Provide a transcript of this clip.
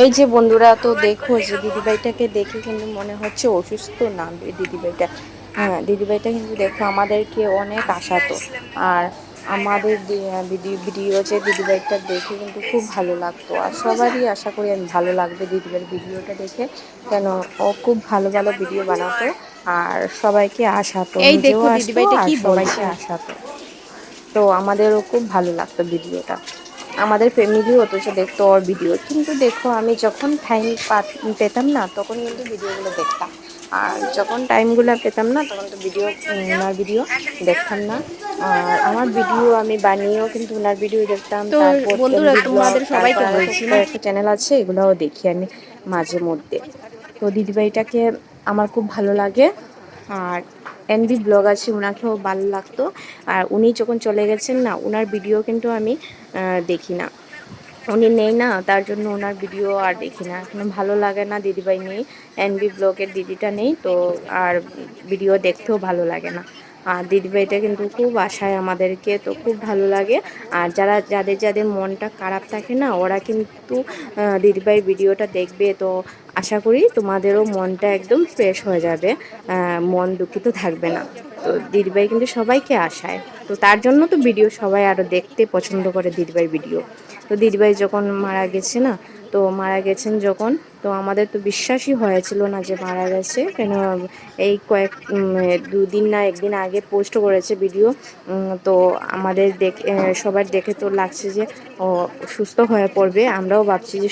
এই যে বন্ধুরা, তো দেখো যে দিদিভাইটাকে দেখে কিন্তু মনে হচ্ছে অসুস্থ না দিদিভাইটা। হ্যাঁ, দিদিভাইটা কিন্তু দেখো আমাদেরকে অনেক আশাতো। আর আমাদের ভিডিও যে দিদিভাইটা দেখে কিন্তু খুব ভালো লাগতো, আর সবারই আশা করি আমি ভালো লাগবে দিদিভাইয়ের ভিডিওটা দেখে। কেন, ও খুব ভালো ভালো ভিডিও বানাতো আর সবাইকে আশাতো, এই নিজেও দেখো আসতো দিদিভাইটা আর কি সবাইকে বলছে। আশাতো। তো আমাদেরও খুব ভালো লাগতো ভিডিওটা। আমাদের ফ্যামিলিও অথচ দেখতো ওর ভিডিও, কিন্তু দেখো আমি যখন টাইম পেতাম না তখন কিন্তু ভিডিওগুলো দেখতাম। আর যখন টাইমগুলো পেতাম না তখন তো ওনার ভিডিও দেখতাম না। আর আমার ভিডিও আমি বানিয়েও কিন্তু ওনার ভিডিও দেখতাম, তো তারপর বন্ধুরা এমবি ব্লগ, তোমাদের তারপর সবাইকে আরও বলছি না। কয়েকটা চ্যানেল আছে, এগুলোও দেখি আমি মাঝে মধ্যে। তো দিদিভাইটাকে আমার খুব ভালো লাগে। আর এনবি ব্লগ আছে, ওনাকেও ভালো লাগতো। আর উনি যখন চলে গেছেন না, ওনার ভিডিও কিন্তু আমি দেখি না। উনি নেই না, তার জন্য ওনার ভিডিও আর দেখি না, এখন ভালো লাগে না। দিদিভাই নেই, এনবি ব্লগের দিদিটা নেই তো। আর ভিডিও দেখতেও ভালো লাগে না। আর দিদিভাইটা কিন্তু খুব আশায় আমাদেরকে, তো খুব ভালো লাগে। আর যাদের যাদের মনটা খারাপ থাকে না, ওরা কিন্তু দিদিভাইয়ের ভিডিওটা দেখবে, তো আশা করি তোমাদেরও মনটা একদম ফ্রেশ হয়ে যাবে। মন দুঃখিত থাকবে না। তো দিদিভাই কিন্তু সবাইকে আশায়, তো তার জন্য তো ভিডিও সবাই আরো দেখতে পছন্দ করে দিদিভাইয়ের ভিডিও। তো দিদিভাই যখন মারা গেছে না, তো মারা গেছেন যখন, তো আমাদের তো বিশ্বাসই হয়েছিল না যে মারা গেছে। কেন, এই দুদিন না একদিন আগে পোস্ট করেছে ভিডিও। তো আমাদের দেখে, সবার দেখে তো লাগছে যে ও সুস্থ হয়ে পড়বে। আমরাও ভাবছি যে